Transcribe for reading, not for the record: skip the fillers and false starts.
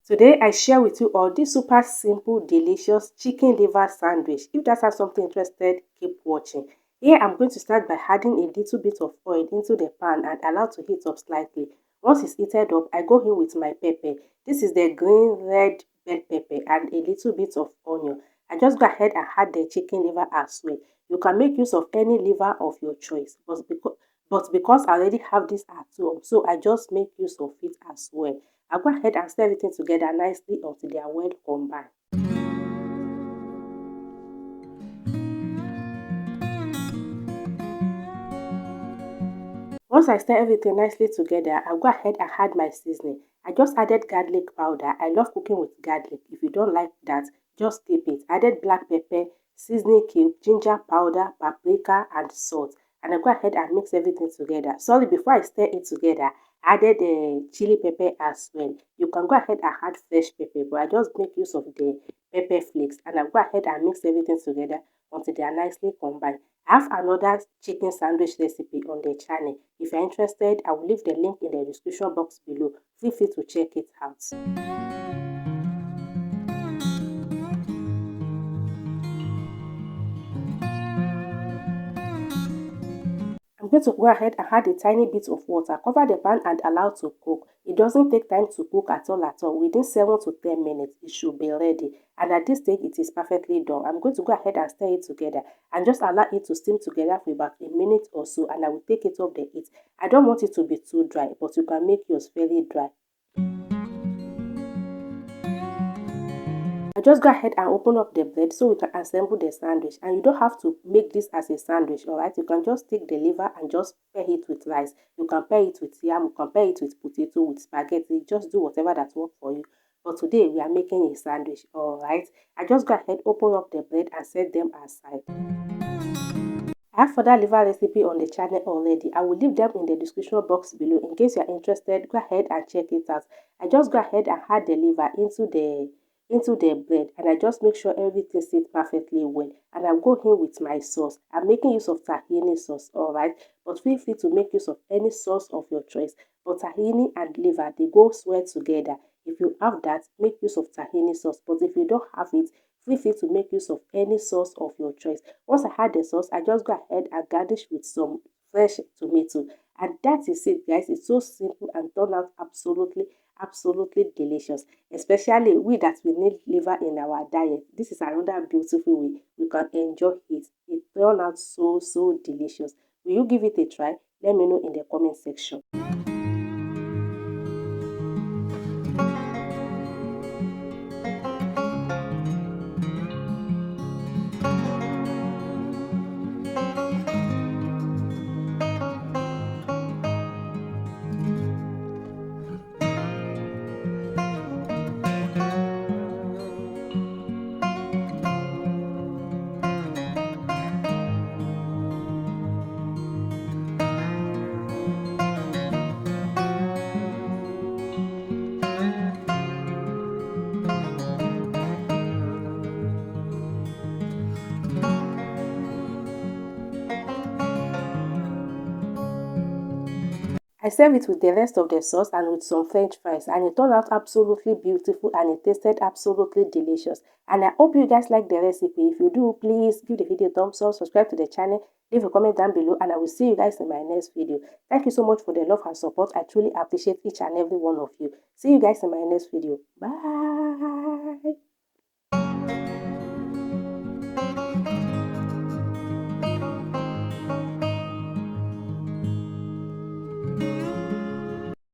Today I share with you all this super simple, delicious chicken liver sandwich. If that has something interested, keep watching. Here I'm going to start by adding a little bit of oil into the pan and allow to heat up slightly. Once it's heated up, I go in with my pepper. This is the green red bell pepper and a little bit of onion. I just go ahead and add the chicken liver as well. You can make use of any liver of your choice, but because I already have this at home, so I just make use of it as well. I'll go ahead and stir everything together nicely until they are well combined. Once I stir everything nicely together, I'll go ahead and add my seasoning. I just added garlic powder. I love cooking with garlic. If you don't like that, just skip it. Added black pepper, seasoning cube, ginger powder, paprika, and salt. And I go ahead and mix everything together. Sorry, before I stir it together, I added chili pepper as well. You can go ahead and add fresh pepper, but I just make use of the pepper flakes. And I go ahead and mix everything together until they are nicely combined. I have another chicken sandwich recipe on the channel. If you're interested, I will leave the link in the description box below. Feel free to check it out. I'm going to go ahead and add a tiny bit of water. Cover the pan and allow to cook. It doesn't take time to cook at all at all. Within 7 to 10 minutes, it should be ready. And at this stage, it is perfectly done. I'm going to go ahead and stir it together and just allow it to steam together for about a minute or so, and I will take it off the heat. I don't want it to be too dry, but you can make yours very dry. I just go ahead and open up the bread so we can assemble the sandwich. And you don't have to make this as a sandwich, alright? You can just take the liver and just pair it with rice. You can pair it with yam, you can pair it with potato, with spaghetti. Just do whatever that works for you. But today we are making a sandwich, alright? I just go ahead, open up the bread and set them aside. I have further liver recipe on the channel already. I will leave them in the description box below. In case you are interested, go ahead and check it out. I just go ahead and add the liver into the bread, and I just make sure everything sits perfectly well. And I'll go in with my sauce. I'm making use of tahini sauce, alright? But feel free to make use of any sauce of your choice. But tahini and liver, they go well together. If you have that, make use of tahini sauce. But if you don't have it, feel free to make use of any sauce of your choice. Once I had the sauce, I just go ahead and garnish with some fresh tomato. And that is it, guys. It's so simple and turned out absolutely delicious. Especially we that we need liver in our diet. This is another beautiful way we can enjoy it. It turned out so delicious. Will you give it a try? Let me know in the comment section. I serve it with the rest of the sauce and with some french fries, and it turned out absolutely beautiful and it tasted absolutely delicious. And I hope you guys like the recipe. If you do, please give the video a thumbs up, subscribe to the channel, leave a comment down below, and I will see you guys in my next video. Thank you so much for the love and support. I truly appreciate each and every one of you. See you guys in my next video. Bye.